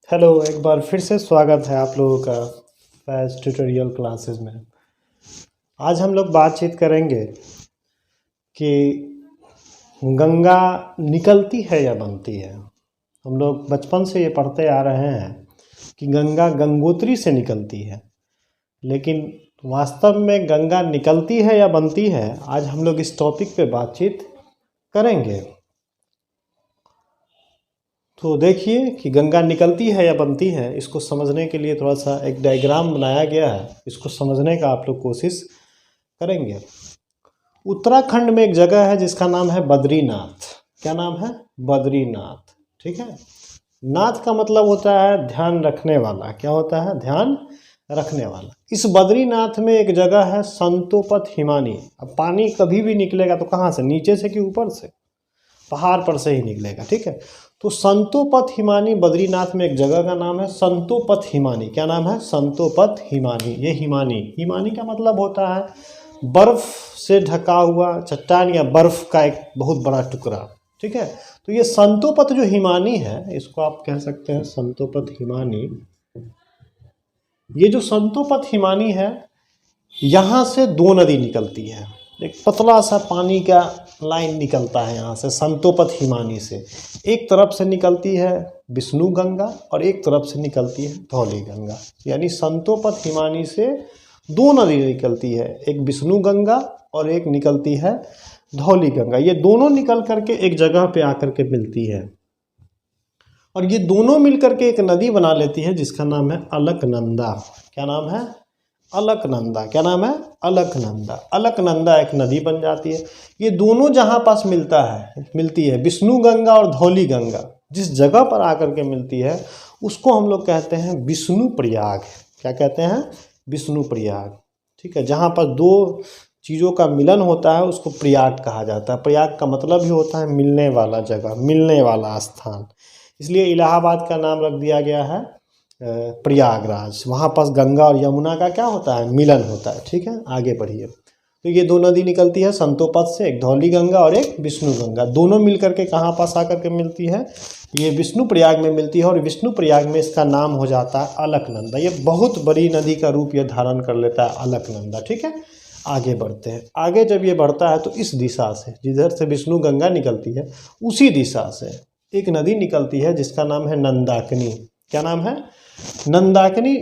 Hello, एक बार फिर से स्वागत है आप लोगों का फैज़ ट्यूटोरियल क्लासेस में। आज हम लोग बातचीत करेंगे कि गंगा निकलती है या बनती है। हम लोग बचपन से ये पढ़ते आ रहे हैं कि गंगा गंगोत्री से निकलती है, लेकिन वास्तव में गंगा निकलती है या बनती है, आज हम लोग इस टॉपिक पे बातचीत करेंगे। तो देखिए कि गंगा निकलती है या बनती है, इसको समझने के लिए थोड़ा सा एक डायग्राम बनाया गया है। इसको समझने का आप लोग कोशिश करेंगे। उत्तराखंड में एक जगह है जिसका नाम है बद्रीनाथ। क्या नाम है? बद्रीनाथ। ठीक है। नाथ का मतलब होता है ध्यान रखने वाला। क्या होता है? ध्यान रखने वाला। इस बद्रीनाथ में एक जगह है संतोपत हिमानी। अब पानी कभी भी निकलेगा तो कहाँ से? नीचे से कि ऊपर से? पहाड़ पर से ही निकलेगा। ठीक है। तो संतोपत हिमानी बद्रीनाथ में एक जगह का नाम है संतोपत हिमानी। क्या नाम है? संतोपत हिमानी। ये हिमानी, हिमानी का मतलब होता है बर्फ से ढका हुआ चट्टान या बर्फ का एक बहुत बड़ा टुकड़ा। ठीक है। तो ये संतोपत जो हिमानी है, इसको आप कह सकते हैं संतोपत हिमानी। ये जो संतोपत हिमानी है, यहाँ से दो नदी निकलती है। एक पतला सा पानी का लाइन निकलता है यहाँ से संतोपत हिमानी से। एक तरफ से निकलती है विष्णु गंगा और एक तरफ से निकलती है धौली गंगा। यानी संतोपत हिमानी से दो नदी निकलती है, एक विष्णु गंगा और एक निकलती है धौली गंगा। ये दोनों निकल करके एक जगह पे आकर के मिलती है और ये दोनों मिलकर के एक नदी बना लेती है जिसका नाम है अलकनंदा। क्या नाम है? अलकनंदा। क्या नाम है? अलकनंदा। अलकनंदा एक नदी बन जाती है। ये दोनों जहाँ पास मिलती है विष्णु गंगा और धौली गंगा, जिस जगह पर आकर के मिलती है उसको हम लोग कहते हैं विष्णु प्रयाग। क्या कहते हैं? विष्णु प्रयाग। ठीक है। जहाँ पर दो चीज़ों का मिलन होता है उसको प्रयाग कहा जाता है। प्रयाग का मतलब ही होता है मिलने वाला जगह, मिलने वाला स्थान। इसलिए इलाहाबाद का नाम रख दिया गया है प्रयागराज। वहाँ पास गंगा और यमुना का क्या होता है? मिलन होता है। ठीक है। आगे बढ़िए। तो ये दो नदी निकलती है संतोपत से, एक धौली गंगा और एक विष्णु गंगा। दोनों मिलकर के कहाँ पास आकर के मिलती है? ये विष्णु प्रयाग में मिलती है और विष्णु प्रयाग में इसका नाम हो जाता है अलकनंदा। ये बहुत बड़ी नदी का रूप ये धारण कर लेता है अलकनंदा। ठीक है। आगे बढ़ते हैं। आगे जब ये बढ़ता है तो इस दिशा से, जिधर से विष्णु गंगा निकलती है उसी दिशा से एक नदी निकलती है जिसका नाम है नंदाकिनी। क्या नाम है? नंदाकिनी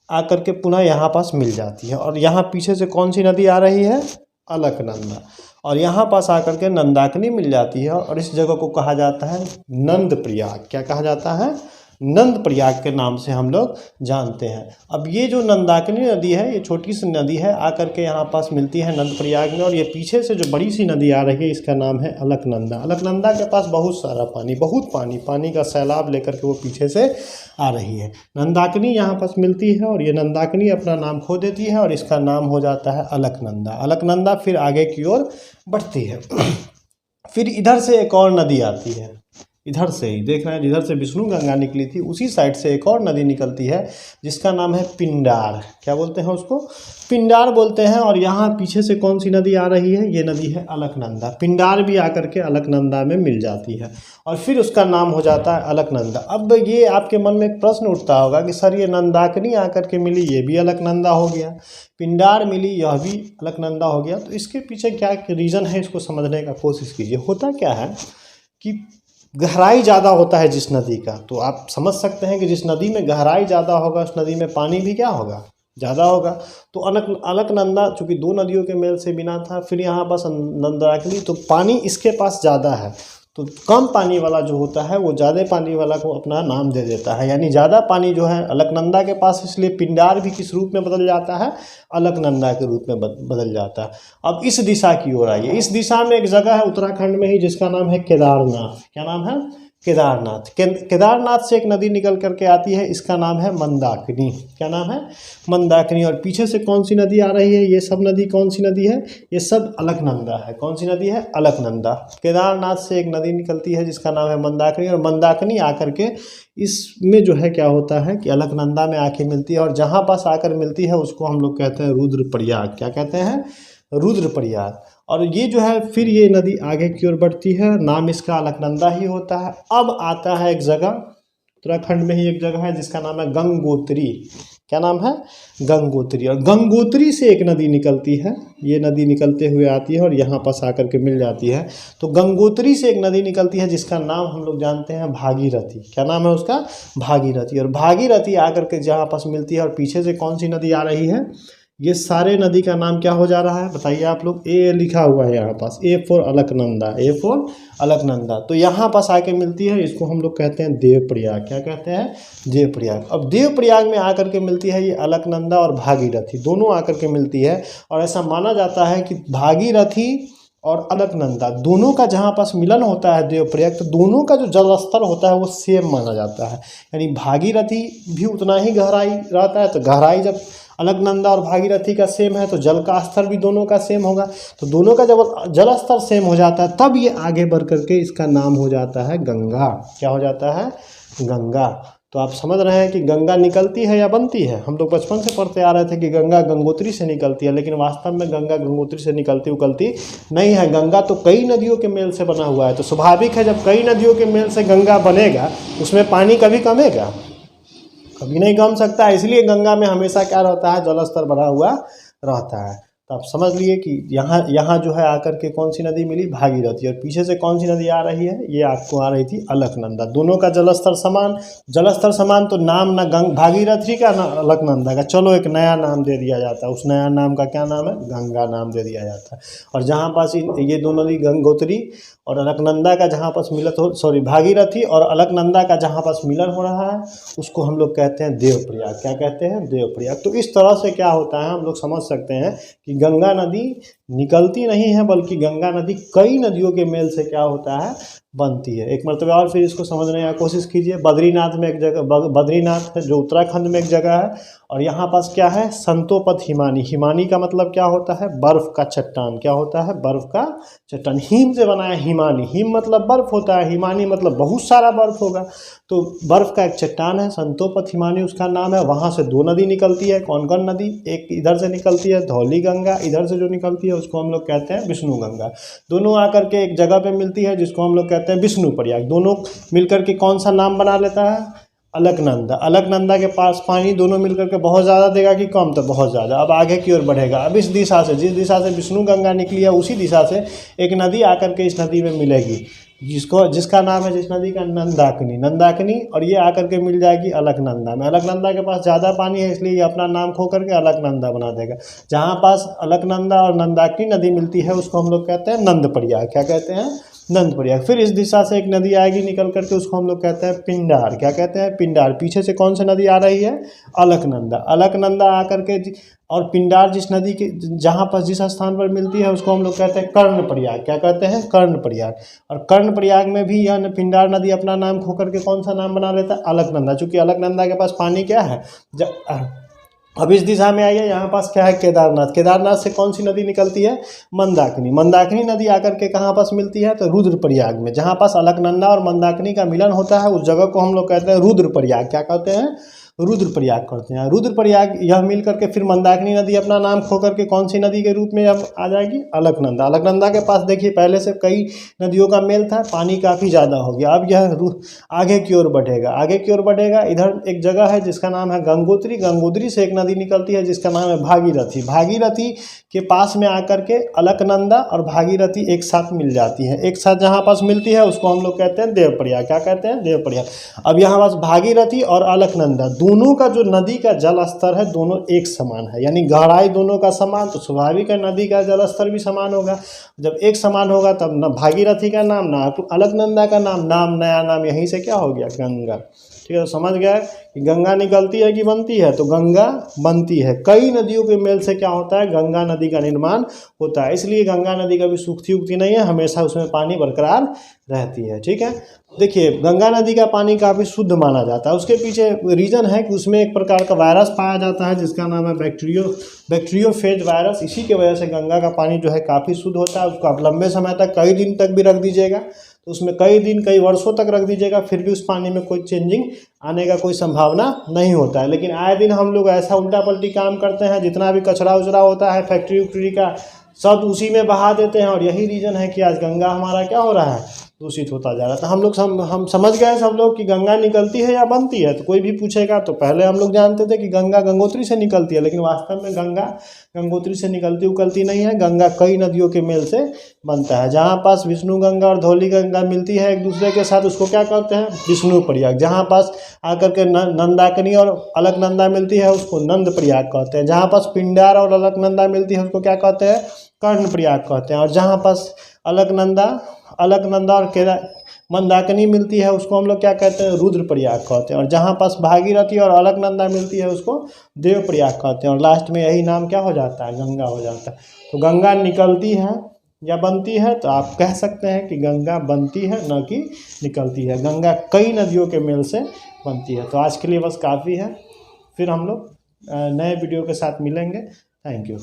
आकर के पुनः यहाँ पास मिल जाती है और यहाँ पीछे से कौन सी नदी आ रही है? अलकनंदा। और यहाँ पास आकर के नंदाकिनी मिल जाती है और इस जगह को कहा जाता है नंद प्रयाग। क्या कहा जाता है? नंद प्रयाग के नाम से हम लोग जानते हैं। अब ये जो नंदाकिनी नदी है, ये छोटी सी नदी है, आकर के यहाँ पास मिलती है नंद प्रयाग में। और ये पीछे से जो बड़ी सी नदी आ रही है इसका नाम है अलकनंदा। अलकनंदा के पास बहुत सारा पानी, बहुत पानी का सैलाब लेकर के वो पीछे से आ रही है। नंदाकिनी यहाँ पास मिलती है और ये नंदाकिनी अपना नाम खो देती है और इसका नाम हो जाता है अलकनंदा। अलकनंदा फिर आगे की ओर बढ़ती है। फिर इधर से एक और नदी आती है, इधर से ही देख रहे हैं, जिधर से विष्णु गंगा निकली थी उसी साइड से एक और नदी निकलती है जिसका नाम है पिंडार। क्या बोलते हैं उसको? पिंडार बोलते हैं। और यहाँ पीछे से कौन सी नदी आ रही है? ये नदी है अलकनंदा। पिंडार भी आकर के अलकनंदा में मिल जाती है और फिर उसका नाम हो जाता है अलकनंदा। अब ये आपके मन में एक प्रश्न उठता होगा कि सर ये नंदाकिनी आकर के मिली, ये भी अलकनंदा हो गया, पिंडार मिली, यह भी अलकनंदा हो गया। तो इसके पीछे क्या रीज़न है, इसको समझने का कोशिश कीजिए। होता क्या है कि गहराई ज़्यादा होता है जिस नदी का, तो आप समझ सकते हैं कि जिस नदी में गहराई ज़्यादा होगा उस नदी में पानी भी क्या होगा? ज़्यादा होगा। तो अलकनंदा चूँकि दो नदियों के मेल से बिना था, फिर यहाँ बस नंदाकिनी, तो पानी इसके पास ज़्यादा है, तो कम पानी वाला जो होता है वो ज़्यादा पानी वाला को अपना नाम दे देता है। यानी ज़्यादा पानी जो है अलकनंदा के पास, इसलिए पिंडार भी किस रूप में बदल जाता है? अलकनंदा के रूप में बदल जाता है। अब इस दिशा की ओर आइए। इस दिशा में एक जगह है उत्तराखंड में ही जिसका नाम है केदारनाथ। क्या नाम है? केदारनाथ। केदारनाथ से एक नदी निकल करके आती है, इसका नाम है मंदाकिनी। क्या नाम है? मंदाकिनी। और पीछे से कौन सी नदी आ रही है? ये सब नदी कौन सी नदी है? ये सब अलकनंदा है। कौन सी नदी है? अलकनंदा। केदारनाथ से एक नदी निकलती है जिसका नाम है मंदाकिनी और मंदाकिनी आकर के इसमें जो है क्या होता है कि अलकनंदा में आके मिलती है और जहाँ पास आकर मिलती है उसको हम लोग कहते हैं रुद्रप्रयाग। क्या कहते हैं? रुद्रप्रयाग। और ये जो है फिर ये नदी आगे की ओर बढ़ती है, नाम इसका अलकनंदा ही होता है। अब आता है एक जगह उत्तराखंड में ही एक जगह है जिसका नाम है गंगोत्री। क्या नाम है? गंगोत्री। और गंगोत्री से एक नदी निकलती है, ये नदी निकलते हुए आती है और यहाँ पास आकर के मिल जाती है। तो गंगोत्री से एक नदी निकलती है जिसका नाम हम लोग जानते हैं भागीरथी। क्या नाम है उसका? भागीरथी। और भागीरथी आकर के जहाँ पास मिलती है, और पीछे से कौन सी नदी आ रही है? ये सारे नदी का नाम क्या हो जा रहा है बताइए आप लोग? ए लिखा हुआ है यहाँ पास, A for Alaknanda, A for Alaknanda. तो यहाँ पास आके मिलती है, इसको हम लोग कहते हैं देवप्रयाग। क्या कहते हैं? देवप्रयाग। अब देवप्रयाग में आकर के मिलती है ये अलकनंदा और भागीरथी, दोनों आकर के मिलती है। और ऐसा माना जाता है कि भागीरथी और अलकनंदा दोनों का जहाँ पास मिलन होता है देवप्रयाग, तो दोनों का जो जल स्तर होता है वो सेम माना जाता है। यानी भागीरथी भी उतना ही गहराई रहता है, तो गहराई जब अलकनंदा और भागीरथी का सेम है तो जल का स्तर भी दोनों का सेम होगा। तो दोनों का जब जल स्तर सेम हो जाता है तब ये आगे बढ़ करके इसका नाम हो जाता है गंगा। क्या हो जाता है? गंगा। तो आप समझ रहे हैं कि गंगा निकलती है या बनती है? हम लोग बचपन से पढ़ते आ रहे थे कि गंगा गंगोत्री से निकलती है, लेकिन वास्तव में गंगा गंगोत्री से निकलती उकलती नहीं है। गंगा तो कई नदियों के मेल से बना हुआ है। तो स्वाभाविक है जब कई नदियों के मेल से गंगा बनेगा, उसमें पानी कभी कमेगा? कभी नहीं कम सकता। इसलिए गंगा में हमेशा क्या रहता है? जल स्तर बढ़ा हुआ रहता है। तो आप समझ लिए कि यहाँ जो है आकर के कौन सी नदी मिली? भागीरथी। और पीछे से कौन सी नदी आ रही है? ये आपको आ रही थी अलकनंदा। दोनों का जलस्तर समान, जलस्तर समान तो नाम ना भागीरथी का ना अलकनंदा का, चलो एक नया नाम दे दिया जाता है। उस नया नाम का क्या नाम है? गंगा नाम दे दिया जाता है। और जहाँ पास ये दोनों नदी गंगोत्री और अलकनंदा का जहाँ पास मिलत हो, सॉरी भागीरथी और अलकनंदा का जहाँ पास मिलन हो रहा है, उसको हम लोग कहते हैं देवप्रयाग। क्या कहते हैं? देवप्रयाग। तो इस तरह से क्या होता है, हम लोग समझ सकते हैं कि गंगा नदी निकलती नहीं है, बल्कि गंगा नदी कई नदियों के मेल से क्या होता है? बनती है। एक मरतबा और फिर इसको समझने की कोशिश कीजिए। बद्रीनाथ में एक जगह, बद्रीनाथ है जो उत्तराखंड में एक जगह है, और यहाँ पास क्या है? संतोपत हिमानी। हिमानी का मतलब क्या होता है? बर्फ का चट्टान। क्या होता है? बर्फ का चट्टान। हिम से बना है हिमानी। हिम मतलब बर्फ होता है, हिमानी मतलब बहुत सारा बर्फ होगा। तो बर्फ का एक चट्टान है, संतोपत हिमानी उसका नाम है। वहाँ से दो नदी निकलती है। कौन कौन नदी? एक इधर से निकलती है धौली गंगा, इधर से जो निकलती है उसको हम लोग कहते हैं विष्णु गंगा। दोनों आकर के एक जगह पे मिलती है जिसको हम लोग कहते हैं विष्णु प्रयाग। दोनों मिलकर के कौन सा नाम बना लेता है? अलकनंदा। अलकनंदा के पास पानी दोनों मिलकर के बहुत ज़्यादा देगा कि कम? तो बहुत ज़्यादा। अब आगे की ओर बढ़ेगा। अब इस दिशा से, जिस दिशा से विष्णु गंगा निकली है, उसी दिशा से एक नदी आकर के इस नदी में मिलेगी, जिसका नाम है, जिस नदी का नंदाकिनी। नंदाकिनी। और ये आकर के मिल जाएगी अलकनंदा में। अलकनंदा के पास ज़्यादा पानी है, इसलिए ये अपना नाम खो करके अलकनंदा बना देगा। जहाँ पास अलकनंदा और नंदाकिनी नदी मिलती है उसको हम लोग कहते हैं नंदप्रयाग। क्या कहते हैं? नंदप्रयाग। फिर इस दिशा से एक नदी आएगी निकल करके, उसको हम लोग कहते हैं पिंडार। क्या कहते हैं? पिंडार। पीछे से कौन सी नदी आ रही है? अलकनंदा। अलकनंदा आकर के और पिंडार जिस नदी के जहाँ पर जिस स्थान पर मिलती है उसको हम लोग कहते हैं कर्णप्रयाग। क्या कहते हैं? कर्णप्रयाग। और कर्णप्रयाग में भी यह पिंडार नदी अपना नाम खो करके कौन सा नाम बना लेता है? अलकनंदा। चूँकि अलकनंदा के पास पानी क्या है? अब इस दिशा में आइए, यहाँ पास क्या है? केदारनाथ। केदारनाथ से कौन सी नदी निकलती है? मंदाकिनी। मंदाकिनी नदी आकर के कहाँ पास मिलती है? तो रुद्रप्रयाग में। जहाँ पास अलकनंदा और मंदाकिनी का मिलन होता है उस जगह को हम लोग कहते हैं रुद्रप्रयाग। क्या कहते हैं? रुद्रप्रयाग करते हैं। रुद्रप्रयाग यह मिल करके फिर मंदाकिनी नदी अपना नाम खो करके कौन सी नदी के रूप में अब आ जाएगी? अलकनंदा। अलकनंदा के पास देखिए पहले से कई नदियों का मेल था, पानी काफ़ी ज़्यादा हो गया। अब यह आगे की ओर बढ़ेगा, आगे की ओर बढ़ेगा। इधर एक जगह है जिसका नाम है गंगोत्री। गंगोत्री से एक नदी निकलती है जिसका नाम है भागीरथी। भागीरथी के पास में आकर के अलकनंदा और भागीरथी एक साथ मिल जाती है। एक साथ जहाँ पास मिलती है उसको हम लोग कहते हैं देवप्रयाग। क्या कहते हैं? देवप्रयाग। अब यहाँ पास भागीरथी और अलकनंदा दोनों का जो नदी का जल स्तर है दोनों एक समान है, यानी गहराई दोनों का समान। तो स्वाभाविक है नदी का जल स्तर भी समान होगा। जब एक समान होगा तब न भागीरथी का नाम ना अलकनंदा का नाम नया नाम यहीं से क्या हो गया? गंगा। ठीक है, तो समझ गया कि गंगा निकलती है कि बनती है? तो गंगा बनती है। कई नदियों के मेल से क्या होता है? गंगा नदी का निर्माण होता है। इसलिए गंगा नदी कभी सूखती उगती नहीं है, हमेशा उसमें पानी बरकरार रहती है। ठीक है, देखिए गंगा नदी का पानी काफ़ी शुद्ध माना जाता है। उसके पीछे रीज़न है कि उसमें एक प्रकार का वायरस पाया जाता है जिसका नाम है बैक्टीरियोफेज वायरस। इसी की वजह से गंगा का पानी जो है काफ़ी शुद्ध होता है। उसको आप लंबे समय तक, कई दिन तक भी रख दीजिएगा, तो उसमें कई दिन, कई वर्षों तक रख दीजिएगा, फिर भी उस पानी में कोई चेंजिंग आने का कोई संभावना नहीं होता है। लेकिन आए दिन हम लोग ऐसा उल्टा पलटी काम करते हैं, जितना भी कचरा उचरा होता है फैक्ट्री उक्ट्री का सब उसी में बहा देते हैं। और यही रीज़न है कि आज गंगा हमारा क्या हो रहा है? दूषित होता जा रहा है। तो हम समझ गए सब लोग कि गंगा निकलती है या बनती है। तो कोई भी पूछेगा तो पहले हम लोग जानते थे कि गंगा गंगोत्री से निकलती है, लेकिन वास्तव में गंगा गंगोत्री से निकलती उकलती नहीं है। गंगा कई नदियों के मेल से बनता है। जहाँ पास विष्णु गंगा और धौली गंगा मिलती है एक दूसरे के साथ, उसको क्या कहते हैं, विष्णु प्रयाग। जहाँ पास आकर के नंदाकिनी और अलकनंदा मिलती है उसको नंद प्रयाग कहते हैं। जहाँ पास पिंडार और अलकनंदा मिलती है उसको क्या कहते हैं, कर्ण प्रयाग कहते हैं। और जहाँ पास अलकनंदा और मंदाकिनी मिलती है उसको हम लोग क्या कहते हैं, रुद्र प्रयाग कहते हैं। और जहाँ पास भागीरथी और अलकनंदा मिलती है उसको देव प्रयाग कहते हैं। और लास्ट में यही नाम क्या हो जाता है, गंगा हो जाता है। तो गंगा निकलती है या बनती है, तो आप कह सकते हैं कि गंगा बनती है न कि निकलती है। गंगा कई नदियों के मेल से बनती है। तो आज के लिए बस काफ़ी है, फिर हम लोग नए वीडियो के साथ मिलेंगे। Thank you.